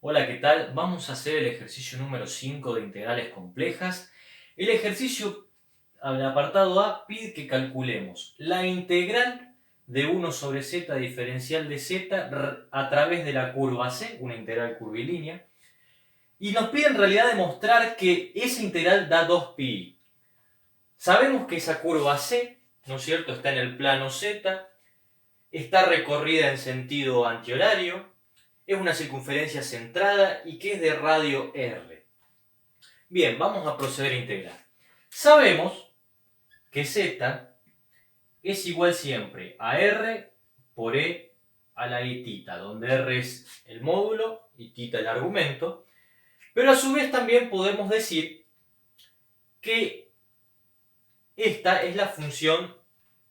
Hola, ¿qué tal? Vamos a hacer el ejercicio número 5 de integrales complejas. El ejercicio, al apartado A, pide que calculemos la integral de 1 sobre z diferencial de z a través de la curva C, una integral curvilínea, y nos pide en realidad demostrar que esa integral da 2pi. Sabemos que esa curva C, ¿no es cierto?, está en el plano Z, está recorrida en sentido antihorario, es una circunferencia centrada y que es de radio r. Bien, vamos a proceder a integrar. Sabemos que z es igual siempre a r por e a la i tita, donde r es el módulo y tita el argumento, pero a su vez también podemos decir que esta es la función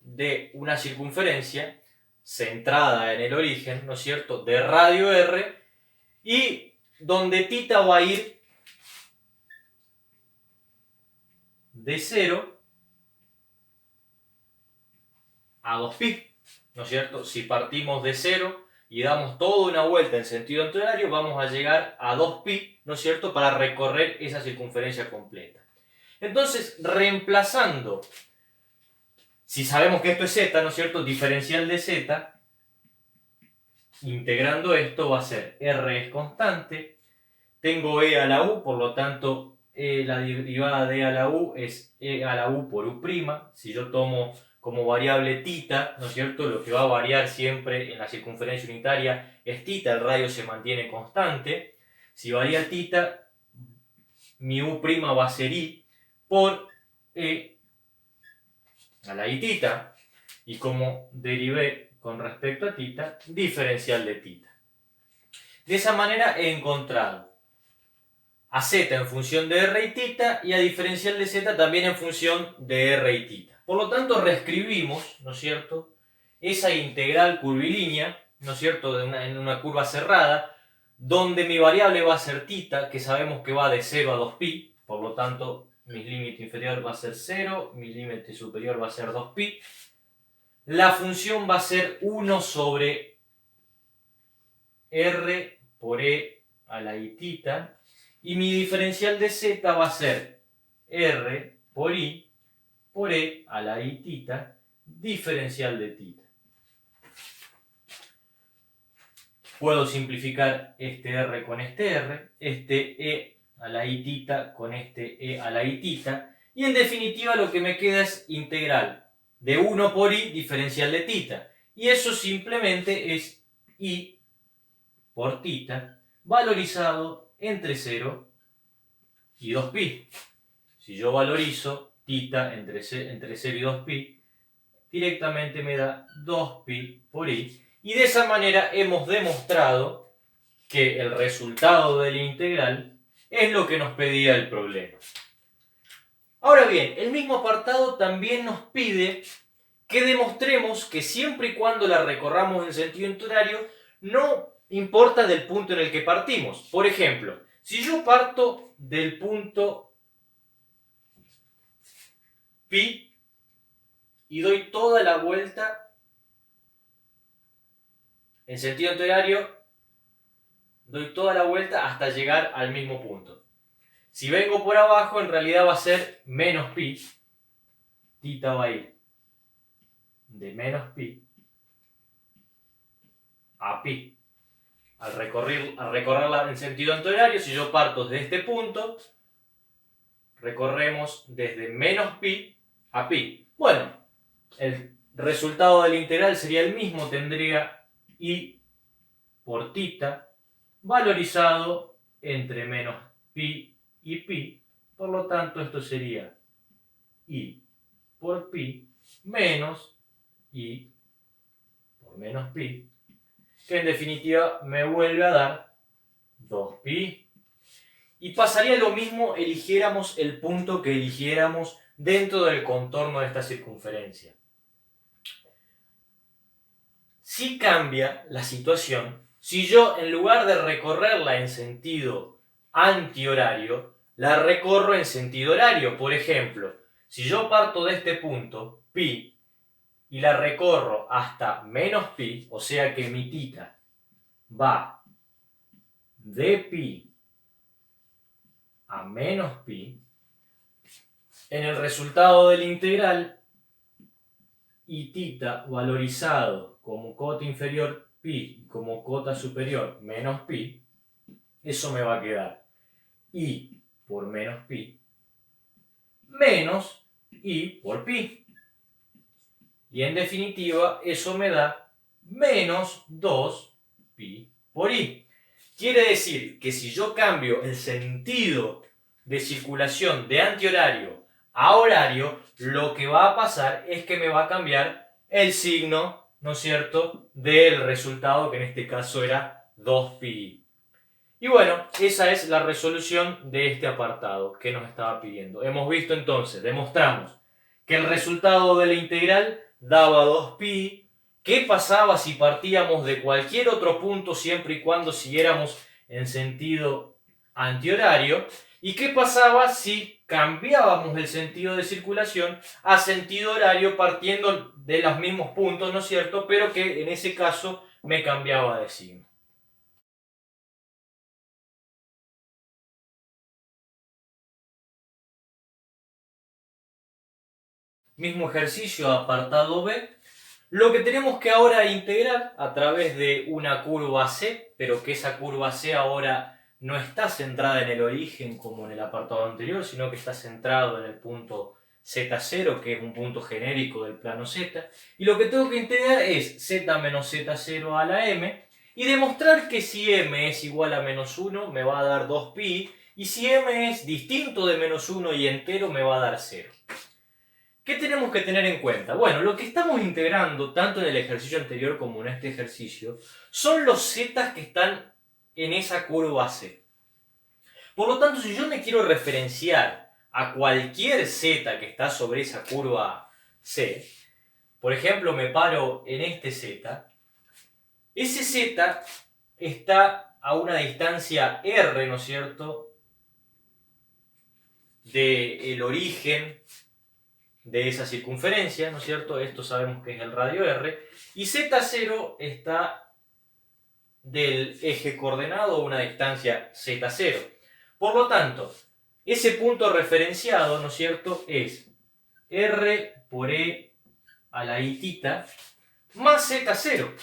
de una circunferencia centrada en el origen, ¿no es cierto?, de radio r, y donde tita va a ir de 0 a 2pi, ¿no es cierto? Si partimos de 0 y damos toda una vuelta en sentido antihorario, vamos a llegar a 2pi, ¿no es cierto?, para recorrer esa circunferencia completa. Entonces, reemplazando, si sabemos que esto es z, ¿no es cierto?, diferencial de z, integrando esto va a ser r es constante, tengo e a la u, por lo tanto, la derivada de e a la u es e a la u por u'. Si yo tomo como variable tita, ¿no es cierto?, lo que va a variar siempre en la circunferencia unitaria es tita, el radio se mantiene constante. Si varía tita, mi u' va a ser i por e a la i tita, y como derivé con respecto a tita, diferencial de tita. De esa manera he encontrado a z en función de r y tita y a diferencial de z también en función de r y tita. Por lo tanto, reescribimos, ¿no es cierto?, esa integral curvilínea, ¿no es cierto?, en una curva cerrada, donde mi variable va a ser tita, que sabemos que va de 0 a 2pi, por lo tanto, mi límite inferior va a ser 0, mi límite superior va a ser 2pi. La función va a ser 1 sobre r por e a la i tita, y mi diferencial de z va a ser r por i por e a la i tita, diferencial de tita. Puedo simplificar este r con este r, este e a la i tita con este e a la i tita, y en definitiva lo que me queda es integral de 1 por i diferencial de tita. Y eso simplemente es i por tita valorizado entre 0 y 2pi. Si yo valorizo tita entre 0 y 2pi, directamente me da 2pi por i. Y de esa manera hemos demostrado que el resultado de la integral es lo que nos pedía el problema. Ahora bien, el mismo apartado también nos pide que demostremos que siempre y cuando la recorramos en sentido antihorario, no importa del punto en el que partimos. Por ejemplo, si yo parto del punto pi y doy toda la vuelta en sentido antihorario, doy toda la vuelta hasta llegar al mismo punto. Si vengo por abajo, en realidad va a ser menos pi, tita va a ir de menos pi a pi. Al recorrerla en sentido antihorario, si yo parto desde este punto, recorremos desde menos pi a pi. Bueno, el resultado de la integral sería el mismo, tendría i por tita valorizado entre menos pi y pi, por lo tanto esto sería i por pi menos i por menos pi, que en definitiva me vuelve a dar 2pi. Y pasaría lo mismo eligiéramos el punto que eligiéramos dentro del contorno de esta circunferencia. Sí cambia la situación si yo, en lugar de recorrerla en sentido antihorario, la recorro en sentido horario. Por ejemplo, si yo parto de este punto, pi, y la recorro hasta menos pi, o sea que mi tita va de pi a menos pi, en el resultado del integral, y θ valorizado como cota inferior pi y como cota superior menos pi, eso me va a quedar i por menos pi menos i por pi. Y en definitiva, eso me da menos 2 pi por i. Quiere decir que si yo cambio el sentido de circulación de antihorario a horario, lo que va a pasar es que me va a cambiar el signo, ¿no es cierto?, del resultado, que en este caso era 2pi. Y bueno, esa es la resolución de este apartado que nos estaba pidiendo. Hemos visto entonces, demostramos que el resultado de la integral daba 2pi. ¿Qué pasaba si partíamos de cualquier otro punto siempre y cuando siguiéramos en sentido antihorario? ¿Y qué pasaba si cambiábamos el sentido de circulación a sentido horario partiendo de los mismos puntos, ¿no es cierto?, pero que en ese caso me cambiaba de signo? Mismo ejercicio, apartado B. Lo que tenemos que ahora integrar a través de una curva C, pero que esa curva C ahora no está centrada en el origen como en el apartado anterior, sino que está centrado en el punto Z0, que es un punto genérico del plano Z. Y lo que tengo que integrar es Z menos Z0 a la M, y demostrar que si M es igual a menos 1 me va a dar 2pi, y si M es distinto de menos 1 y entero me va a dar 0. ¿Qué tenemos que tener en cuenta? Bueno, lo que estamos integrando, tanto en el ejercicio anterior como en este ejercicio, son los z que están en esa curva C. Por lo tanto, si yo me quiero referenciar a cualquier z que está sobre esa curva C, por ejemplo, me paro en este z, ese z está a una distancia r, ¿no es cierto?, del origen de esa circunferencia, ¿no es cierto? Esto sabemos que es el radio r. Y z0 está del eje coordenado a una distancia z0. Por lo tanto, ese punto referenciado, ¿no es cierto?, es r por e a la i θ más z0.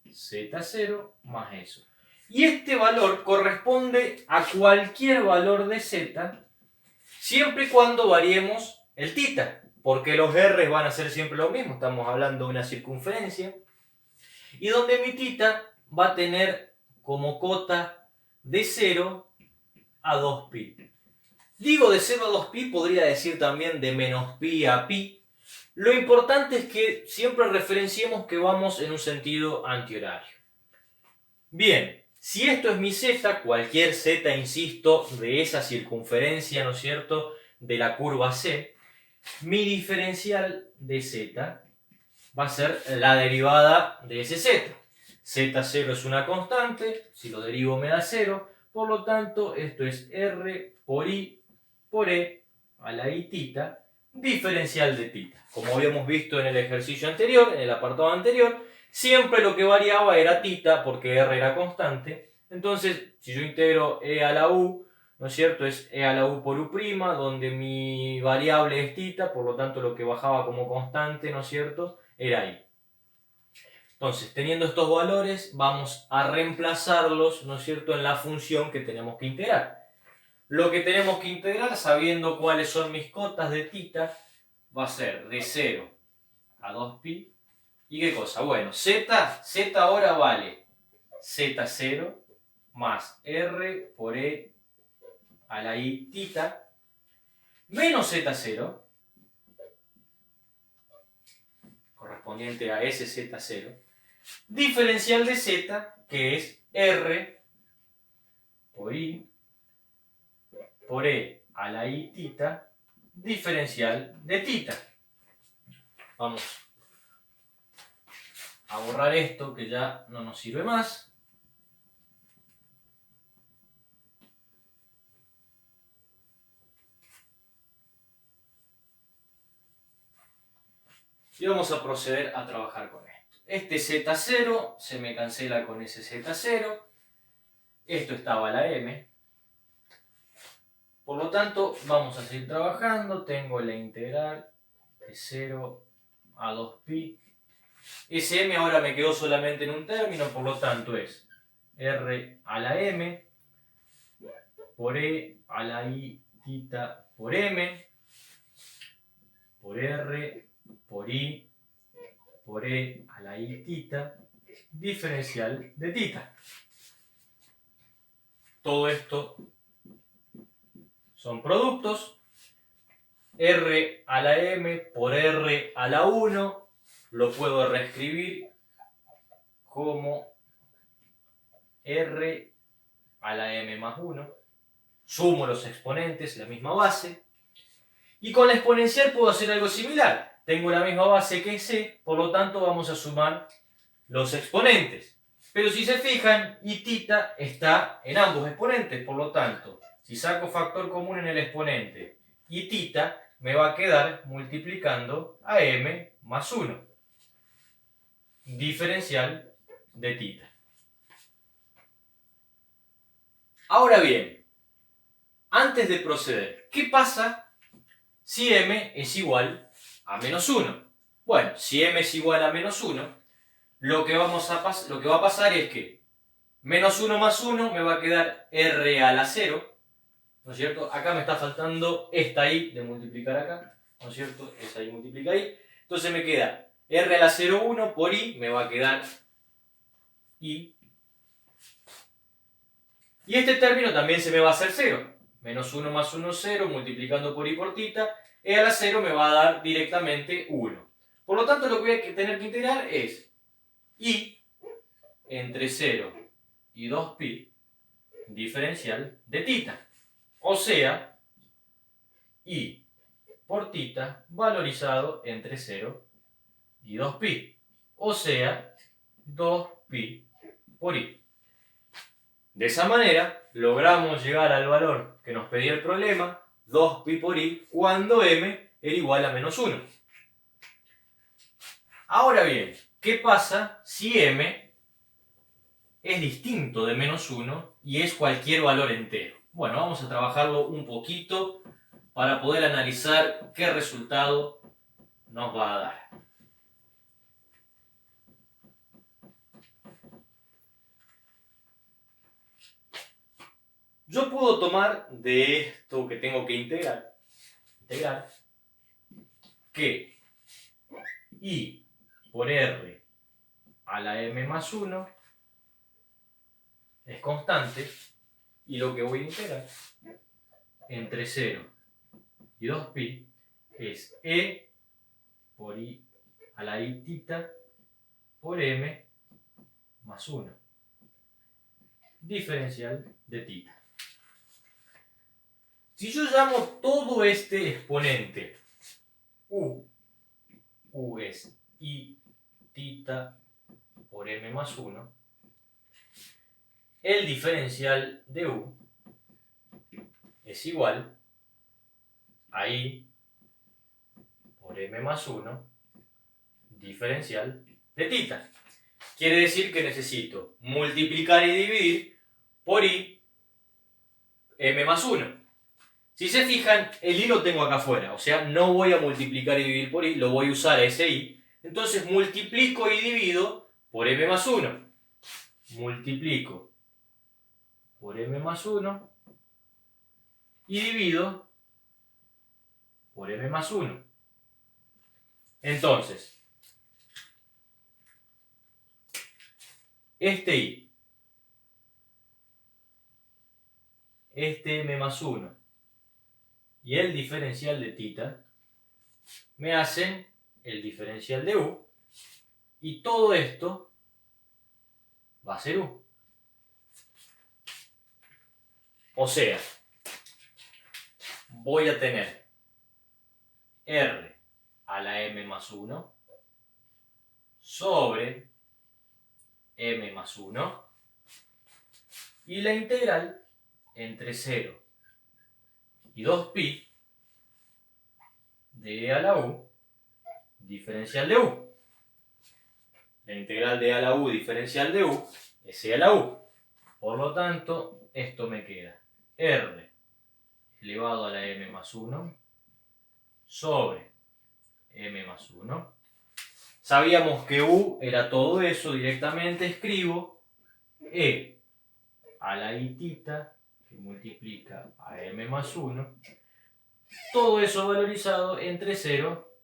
z0 más eso. Y este valor corresponde a cualquier valor de z, siempre y cuando variemos el θ, porque los r van a ser siempre lo mismo, estamos hablando de una circunferencia, y donde mi θ va a tener como cota de 0 a 2pi. Digo de 0 a 2pi, podría decir también de menos pi a pi. Lo importante es que siempre referenciemos que vamos en un sentido antihorario. Bien, si esto es mi z, cualquier z, insisto, de esa circunferencia, ¿no es cierto?, de la curva C, mi diferencial de z va a ser la derivada de ese z. z0 es una constante, si lo derivo me da 0, por lo tanto esto es r por i por e a la i θ, diferencial de θ. Como habíamos visto en el ejercicio anterior, en el apartado anterior, siempre lo que variaba era θ, porque r era constante. Entonces, si yo integro e a la u, ¿no es cierto?, es e a la u por u', donde mi variable es θ, por lo tanto lo que bajaba como constante, ¿no es cierto?, era i. Entonces, teniendo estos valores, vamos a reemplazarlos, ¿no es cierto?, en la función que tenemos que integrar. Lo que tenemos que integrar, sabiendo cuáles son mis cotas de θ, va a ser de 0 a 2pi. ¿Y qué cosa? Bueno, z ahora vale z0 más r por e a la i θ menos z0, correspondiente a ese z0, diferencial de z, que es r por i por e a la i θ, diferencial de θ. Vamos a borrar esto que ya no nos sirve más. Y vamos a proceder a trabajar con esto. Este z0 se me cancela con ese z0. esto estaba a la m. Por lo tanto, vamos a seguir trabajando. Tengo la integral de 0 a 2pi. Ese m ahora me quedó solamente en un término, por lo tanto es r a la m por e a la i tita por m por r por i por e a la i tita diferencial de tita. Todo esto son productos. R a la m por r a la 1 lo puedo reescribir como r a la m más 1. Sumo los exponentes, la misma base. Y con la exponencial puedo hacer algo similar. Tengo la misma base que c, por lo tanto vamos a sumar los exponentes. Pero si se fijan, i tita está en ambos exponentes, por lo tanto, si saco factor común en el exponente, i tita me va a quedar multiplicando a m más 1. Diferencial de tita. Ahora bien, antes de proceder, ¿qué pasa si m es igual a menos 1? Bueno, si m es igual a menos 1, lo que va a pasar es que menos 1 más 1 me va a quedar r a la 0, ¿no es cierto? Acá me está faltando esta i de multiplicar acá, ¿no es cierto? Esa i multiplica i. Entonces me queda r a la 0, 1 por i, me va a quedar i. Y este término también se me va a hacer 0. Menos 1 más 1, 0, multiplicando por i por tita, e a la 0 me va a dar directamente 1. Por lo tanto, lo que voy a tener que integrar es i entre 0 y 2pi diferencial de tita. O sea, i por tita valorizado entre 0 y 2pi. O sea, 2pi por i. De esa manera, logramos llegar al valor que nos pedía el problema, 2pi por i, cuando m era igual a menos 1. Ahora bien, ¿qué pasa si m es distinto de menos 1 y es cualquier valor entero? Bueno, vamos a trabajarlo un poquito para poder analizar qué resultado nos va a dar. Yo puedo tomar de esto que tengo que integrar que i por r a la m más 1 es constante y lo que voy a integrar entre 0 y 2pi es e por i a la i tita por m más 1 diferencial de tita. Si yo llamo todo este exponente u es i tita por m más 1, el diferencial de u es igual a i por m más 1 diferencial de tita. Quiere decir que necesito multiplicar y dividir por i m más 1. Si se fijan, el i lo tengo acá afuera, o sea, no voy a multiplicar y dividir por i, lo voy a usar a ese i. Entonces multiplico y divido por m más 1. Multiplico por m más 1 y divido por m más 1. Entonces, este i, este m más 1 y el diferencial de tita me hacen el diferencial de u, y todo esto va a ser u. O sea, voy a tener r a la m más 1 sobre m más 1 y la integral entre 0 y 2pi de e a la u diferencial de u. La integral de e a la u diferencial de u es e a la u. Por lo tanto, esto me queda r elevado a la m más 1 sobre m más 1. Sabíamos que u era todo eso, directamente escribo e a la i tita, que multiplica a m más 1, todo eso valorizado entre 0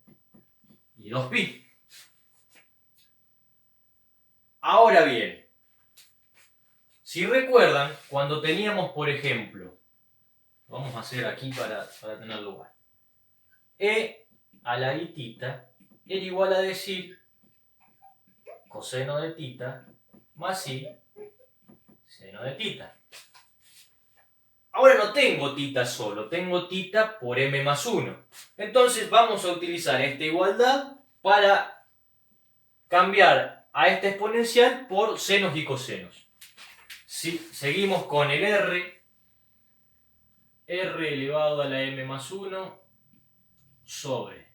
y 2pi. Ahora bien, si recuerdan, cuando teníamos, por ejemplo, vamos a hacer aquí para tener lugar, e a la i tita era igual a decir coseno de tita más i seno de tita. Ahora no tengo tita solo, tengo tita por m más 1. Entonces vamos a utilizar esta igualdad para cambiar a esta exponencial por senos y cosenos. Si seguimos con el r elevado a la m más 1 sobre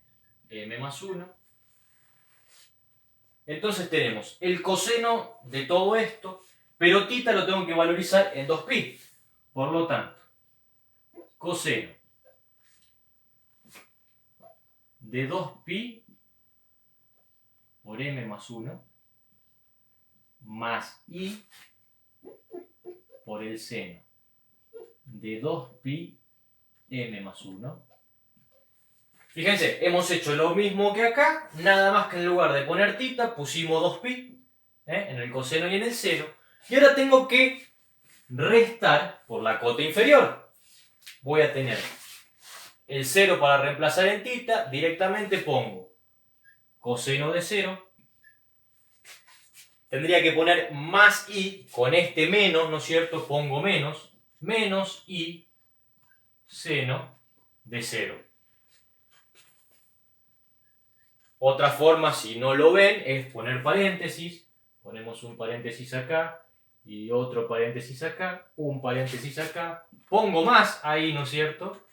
m más 1. Entonces tenemos el coseno de todo esto, pero tita lo tengo que valorizar en 2pi. Por lo tanto, coseno de 2pi por m más 1 más i por el seno de 2pi m más 1. Fíjense, hemos hecho lo mismo que acá, nada más que en lugar de poner tita pusimos 2pi en el coseno y en el seno. Y ahora tengo que restar por la cota inferior. Voy a tener el 0 para reemplazar en tita, directamente pongo coseno de 0. Tendría que poner más i, con este menos, ¿no es cierto? Pongo menos i seno de 0. Otra forma, si no lo ven, es poner paréntesis. Ponemos un paréntesis acá y otro paréntesis acá, un paréntesis acá. Pongo más ahí, ¿no es cierto?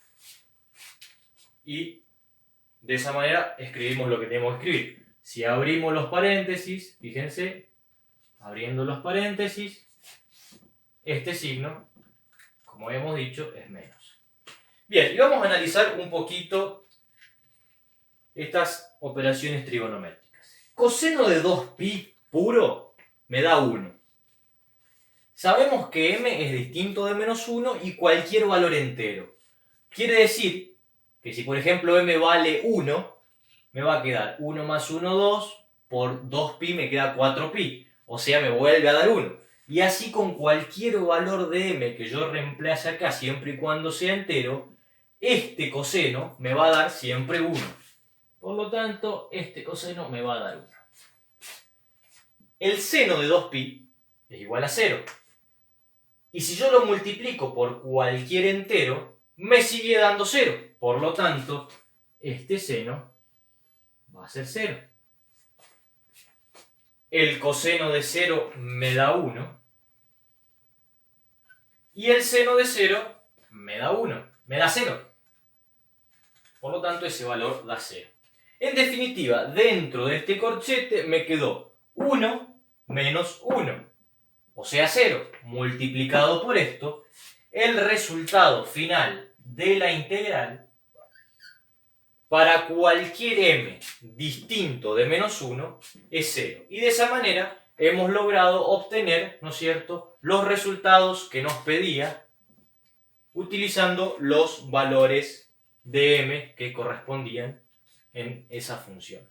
Y de esa manera escribimos lo que tenemos que escribir. Si abrimos los paréntesis, fíjense, abriendo los paréntesis, este signo, como habíamos dicho, es menos. Bien, y vamos a analizar un poquito estas operaciones trigonométricas. Coseno de 2pi puro me da 1. Sabemos que m es distinto de menos 1 y cualquier valor entero. Quiere decir que si por ejemplo m vale 1, me va a quedar 1 más 1, 2, por 2pi me queda 4pi. O sea, me vuelve a dar 1. Y así con cualquier valor de m que yo reemplace acá, siempre y cuando sea entero, este coseno me va a dar siempre 1. Por lo tanto, este coseno me va a dar 1. El seno de 2pi es igual a 0. Y si yo lo multiplico por cualquier entero, me sigue dando 0. Por lo tanto, este seno va a ser 0. El coseno de 0 me da 1. Y el seno de 0 me da 1. Me da 0. Por lo tanto, ese valor da 0. En definitiva, dentro de este corchete me quedó 1 menos 1. O sea 0. Multiplicado por esto, el resultado final de la integral para cualquier m distinto de menos 1 es 0. Y de esa manera hemos logrado obtener, ¿no es cierto?, los resultados que nos pedía utilizando los valores de m que correspondían en esa función.